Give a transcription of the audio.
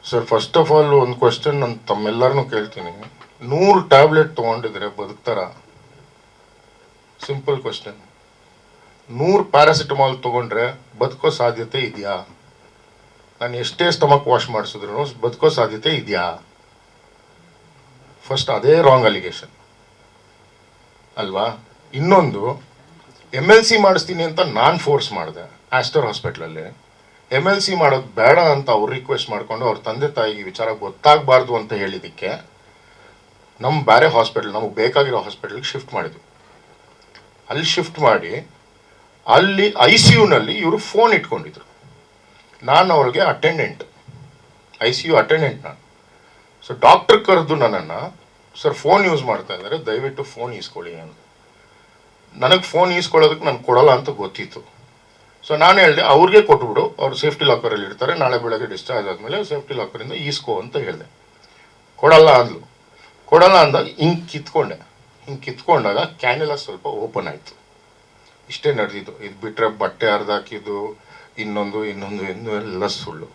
Sir, first of all ಒಂದು question ನಾನು ತಮ್ಮೆಲ್ಲರನ್ನೂ ಕೇಳ್ತೀನಿ. 100 ಟ್ಯಾಬ್ಲೆಟ್ ತೊಗೊಂಡಿದ್ರೆ ಬದುಕ್ತಾರ? Simple question. 100 ಪ್ಯಾರಾಸಿಟಮಾಲ್ ತೊಗೊಂಡ್ರೆ ಬದುಕೋ ಸಾಧ್ಯತೆ ಇದೆಯಾ? ನಾನು ಎಷ್ಟೇ ಸ್ಟಮಕ್ ವಾಶ್ ಮಾಡಿಸಿದ್ರು ಬದುಕೋ ಸಾಧ್ಯತೆ ಇದೆಯಾ? ಫಸ್ಟ್ ಅದೇ ರಾಂಗ್ ಅಲಿಗೇಷನ್ ಅಲ್ವಾ? ಇನ್ನೊಂದು, MLC ಮಾಡಿಸ್ತೀನಿ ಅಂತ ನಾನು ಫೋರ್ಸ್ ಮಾಡಿದೆ ಆಸ್ಟರ್ ಹಾಸ್ಪಿಟ್ಲಲ್ಲಿ. MLC ಮಾಡೋದು ಬೇಡ ಅಂತ ಅವ್ರು ರಿಕ್ವೆಸ್ಟ್ ಮಾಡಿಕೊಂಡು ಅವ್ರ ತಂದೆ ತಾಯಿಗೆ ವಿಚಾರ ಗೊತ್ತಾಗಬಾರ್ದು ಅಂತ ಹೇಳಿದ್ದಕ್ಕೆ ನಮ್ಮ ಬೇರೆ ಹಾಸ್ಪಿಟಲ್, ನಮಗೆ ಬೇಕಾಗಿರೋ ಹಾಸ್ಪಿಟಲ್ಗೆ ಶಿಫ್ಟ್ ಮಾಡಿದ್ವಿ. ಅಲ್ಲಿ ಶಿಫ್ಟ್ ಮಾಡಿ ಅಲ್ಲಿ ICUನಲ್ಲಿ ಇವರು ಫೋನ್ ಇಟ್ಕೊಂಡಿದ್ರು. ನಾನು ಅವ್ರಿಗೆ ಅಟೆಂಡೆಂಟ್, ICU ಅಟೆಂಡೆಂಟ್ ನಾನು. ಸೊ ಡಾಕ್ಟರ್ ಕರೆದು ನನ್ನನ್ನು, ಸರ್ ಫೋನ್ ಯೂಸ್ ಮಾಡ್ತಾ ಇದ್ದಾರೆ, ದಯವಿಟ್ಟು ಫೋನ್ ಈಸ್ಕೊಳ್ಳಿ ಅಂತ. ನನಗೆ ಫೋನ್ ಈಸ್ಕೊಳ್ಳೋದಕ್ಕೆ ನಾನು ಕೊಡಲ್ಲ ಅಂತ ಗೊತ್ತಿತ್ತು. ಸೊ ನಾನು ಹೇಳಿದೆ, ಅವ್ರಿಗೆ ಕೊಟ್ಬಿಡು, ಅವ್ರು ಸೇಫ್ಟಿ ಲಾಕರಲ್ಲಿ ಇರ್ತಾರೆ, ನಾಳೆ ಬೆಳಗ್ಗೆ ಡಿಸ್ಚಾರ್ಜ್ ಆದಮೇಲೆ ಸೇಫ್ಟಿ ಲಾಕರಿಂದ ಈಸ್ಕೋ ಅಂತ ಹೇಳಿದೆ. ಕೊಡಲ್ಲ ಅಂದ್ಲು. ಕೊಡಲ್ಲ ಅಂದಾಗ ಹಿಂಗೆ ಕಿತ್ಕೊಂಡಾಗ ಕ್ಯಾನೆಲ್ಲ ಸ್ವಲ್ಪ ಓಪನ್ ಆಯಿತು. ಇಷ್ಟೇ ನಡೆದಿದ್ದು. ಇದು ಬಿಟ್ಟರೆ ಬಟ್ಟೆ ಹರಿದಾಕಿದ್ದು ಇನ್ನೊಂದು ಎಲ್ಲ ಸುಳ್ಳು.